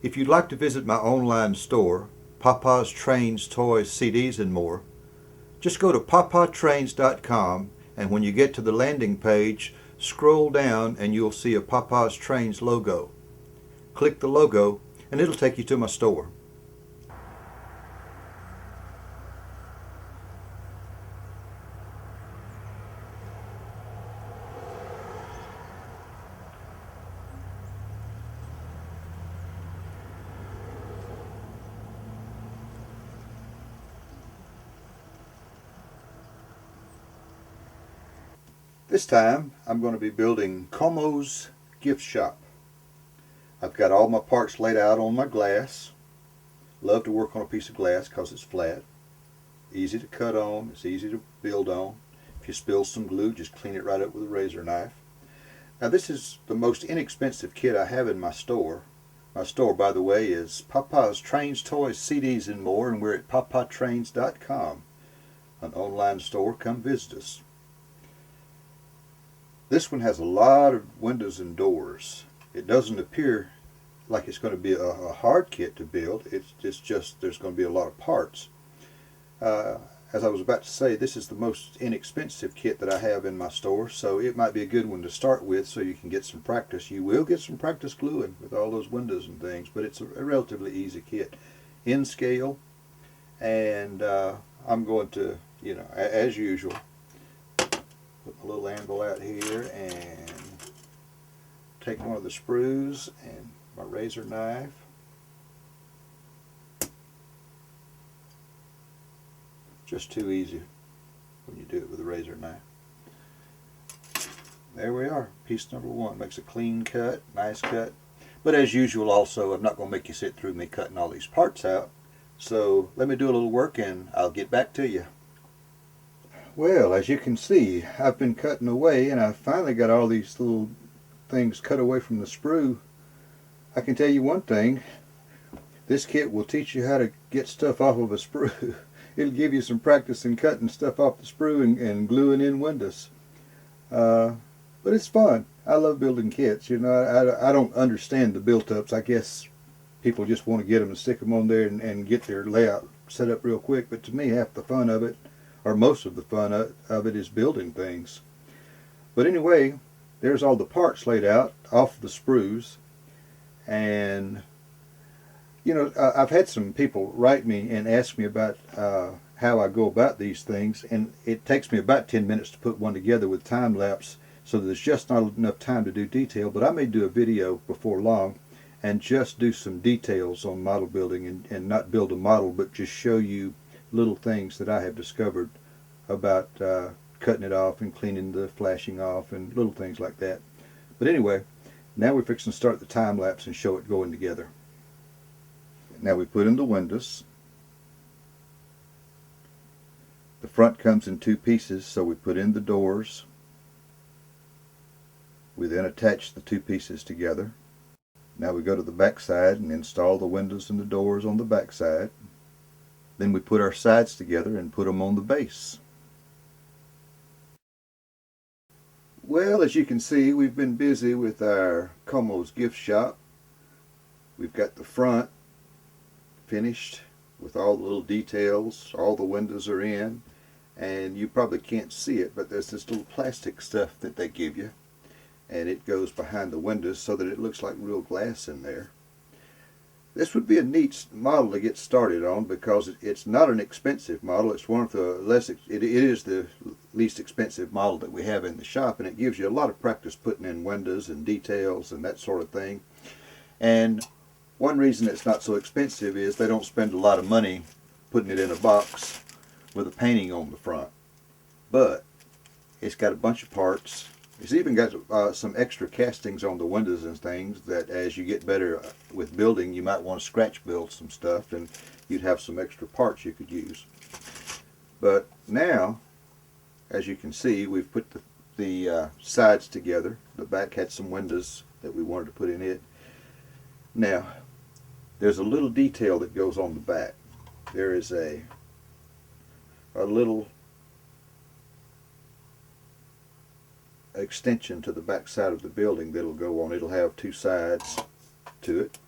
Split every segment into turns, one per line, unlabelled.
If you'd like to visit my online store, Papa's Trains, Toys, CDs, and more, just go to papatrains.com, and when you get to the landing page, scroll down and you'll see a Papa's Trains logo. Click the logo and it'll take you to my store. This time I'm going to be building Como's gift shop. I've got all my parts laid out on my glass. Love to work on a piece of glass because it's flat, easy to cut on, it's easy to build on. If you spill some glue, just clean it right up with a razor knife. Now this is the most inexpensive kit I have in my store. My store, by the way, is Papa's Trains, Toys, CDs, and more, and we're at papatrains.com, an online store. Come visit us. This one has a lot of windows and doors. It doesn't appear like it's going to be a hard kit to build. It's just there's going to be a lot of parts. As I was about to say, this is the most inexpensive kit that I have in my store, so it might be a good one to start with so you can get some practice. You will get some practice gluing with all those windows and things, but it's a relatively easy kit. In scale, and I'm going to, as usual, put my little anvil out here and take one of the sprues and my razor knife. Just too easy when you do it with a razor knife. There we are, piece number one. Makes a clean cut, nice cut. But as usual also, I'm not going to make you sit through me cutting all these parts out. So let me do a little work and I'll get back to you. Well, as you can see, I've been cutting away and I finally got all these little things cut away from the sprue. I can tell you one thing, this kit will teach you how to get stuff off of a sprue. It'll give you some practice in cutting stuff off the sprue and gluing in windows. But it's fun. I love building kits. I don't understand the built-ups. I guess people just want to get them and stick them on there and get their layout set up real quick. But to me, half the fun of it, or most of the fun of it, is building things. But anyway, there's all the parts laid out off the sprues. And I've had some people write me and ask me about how I go about these things, and it takes me about 10 minutes to put one together with time lapse, so there's just not enough time to do detail. But I may do a video before long and just do some details on model building, and not build a model, but just show you little things that I have discovered about cutting it off and cleaning the flashing off and little things like that. But anyway, now we're fixing to start the time lapse and show it going together. Now we put in the windows. The front comes in two pieces, so we put in the doors. We then attach the two pieces together. Now we go to the back side and install the windows and the doors on the back side. Then we put our sides together and put them on the base. Well, as you can see, we've been busy with our Como's gift shop. We've got the front finished with all the little details. All the windows are in, and you probably can't see it, but there's this little plastic stuff that they give you, and it goes behind the windows so that it looks like real glass in there. This would be a neat model to get started on because it's not an expensive model. It's one of the it is the least expensive model that we have in the shop, and it gives you a lot of practice putting in windows and details and that sort of thing. And one reason it's not so expensive is they don't spend a lot of money putting it in a box with a painting on the front. But it's got a bunch of parts. It's even got some extra castings on the windows and things that as you get better with building, you might want to scratch build some stuff, and you'd have some extra parts you could use. But now, as you can see, we've put the sides together. The back had some windows that we wanted to put in it. Now, there's a little detail that goes on the back. There is a little extension to the back side of the building that'll go on. It'll have two sides to it,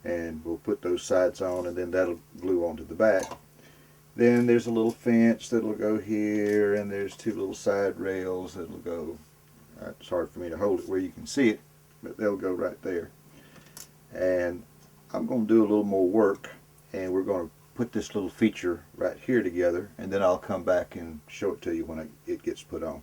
And we'll put those sides on, and then that'll glue onto the back. Then there's a little fence that'll go here, and there's two little side rails that'll go. It's hard for me to hold it where you can see it, but they'll go right there. And I'm going to do a little more work, and we're going to put this little feature right here together, and then I'll come back and show it to you when it gets put on.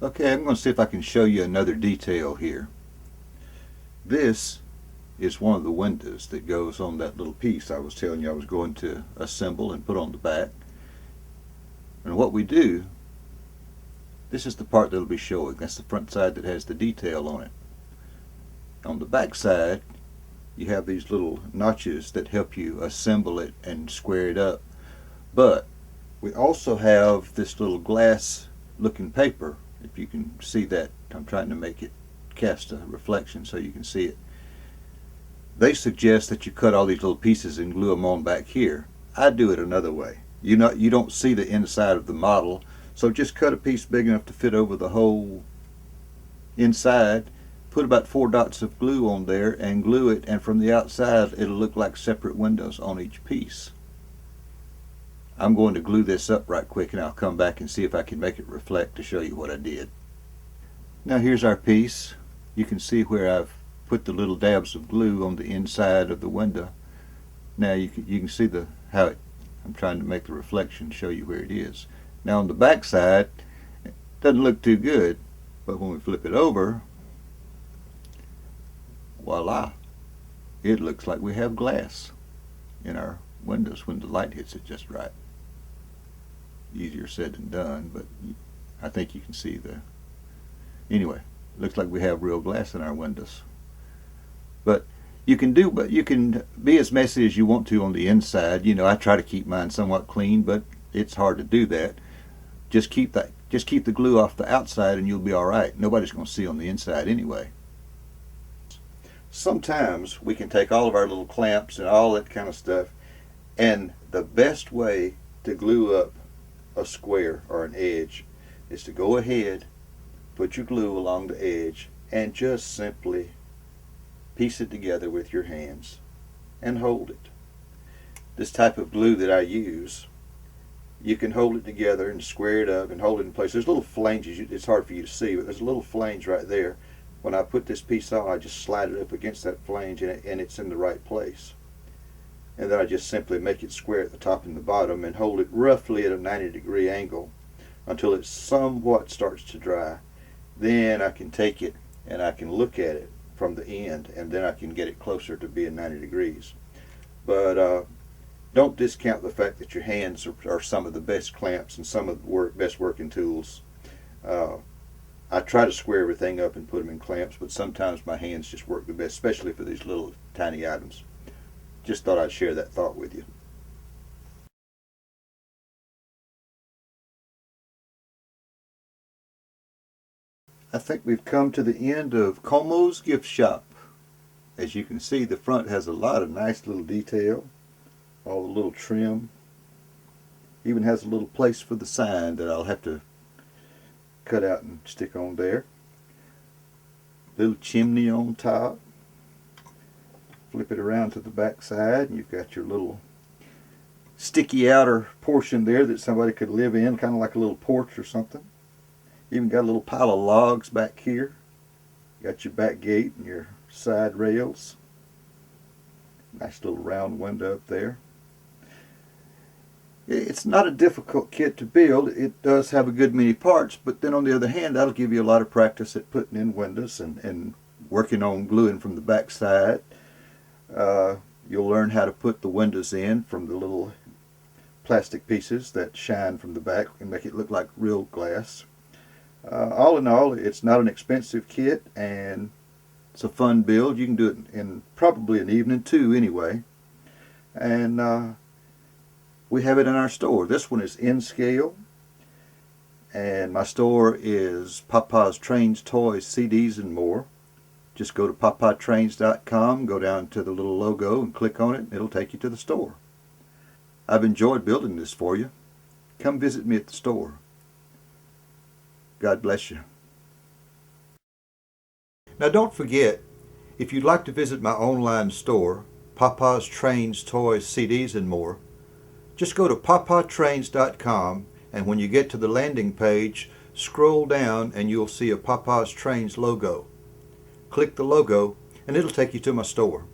Okay, I'm going to see if I can show you another detail here. This is one of the windows that goes on that little piece I was telling you I was going to assemble and put on the back. And what we do, this is the part that'll be showing. That's the front side that has the detail on it. On the back side, you have these little notches that help you assemble it and square it up. But we also have this little glass looking paper. If you can see that, I'm trying to make it cast a reflection so you can see it. They suggest that you cut all these little pieces and glue them on back here. I do it another way. You don't see the inside of the model, so just cut a piece big enough to fit over the whole inside. Put about 4 dots of glue on there and glue it, and from the outside it'll look like separate windows on each piece. I'm going to glue this up right quick, and I'll come back and see if I can make it reflect to show you what I did. Now here's our piece. You can see where I've put the little dabs of glue on the inside of the window. Now you can see I'm trying to make the reflection show you where it is. Now on the back side, it doesn't look too good, but when we flip it over, voila, it looks like we have glass in our windows when the light hits it just right. Easier said than done, but I think you can see anyway, looks like we have real glass in our windows. But you can be as messy as you want to on the inside. I try to keep mine somewhat clean, but it's hard to do that. Just keep the glue off the outside and you'll be all right. Nobody's going to see on the inside anyway. Sometimes we can take all of our little clamps and all that kind of stuff, and the best way to glue up a square or an edge is to go ahead, put your glue along the edge, and just simply piece it together with your hands and hold it. This type of glue that I use, you can hold it together and square it up and hold it in place. There's little flanges, it's hard for you to see, but there's a little flange right there. When I put this piece on, I just slide it up against that flange, and it's in the right place. And then I just simply make it square at the top and the bottom and hold it roughly at a 90-degree angle until it somewhat starts to dry. Then I can take it and I can look at it from the end, and then I can get it closer to being 90 degrees. But don't discount the fact that your hands are some of the best clamps and some of the best working tools. I try to square everything up and put them in clamps, but sometimes my hands just work the best, especially for these little tiny items. Just thought I'd share that thought with you. I think we've come to the end of Como's Gift Shop. As you can see, the front has a lot of nice little detail, all the little trim. Even has a little place for the sign that I'll have to cut out and stick on there. Little chimney on top. Flip it around to the back side, and you've got your little sticky outer portion there that somebody could live in, kind of like a little porch or something. Even got a little pile of logs back here. Got your back gate and your side rails. Nice little round window up there. It's not a difficult kit to build. It does have a good many parts, but then on the other hand, that'll give you a lot of practice at putting in windows and working on gluing from the back side. You'll learn how to put the windows in from the little plastic pieces that shine from the back and make it look like real glass. All in all, it's not an expensive kit, and it's a fun build. You can do it in probably an evening too anyway. And we have it in our store. This one is in scale, and my store is Papa's Trains, Toys, CDs, and more. Just go to papatrains.com, go down to the little logo and click on it, and it'll take you to the store. I've enjoyed building this for you. Come visit me at the store. God bless you. Now don't forget, If you'd like to visit my online store, Papa's Trains, Toys, CDs, and more, just go to papatrains.com, and when you get to the landing page, scroll down and you'll see a Papa's Trains logo. Click the logo and it'll take you to my store.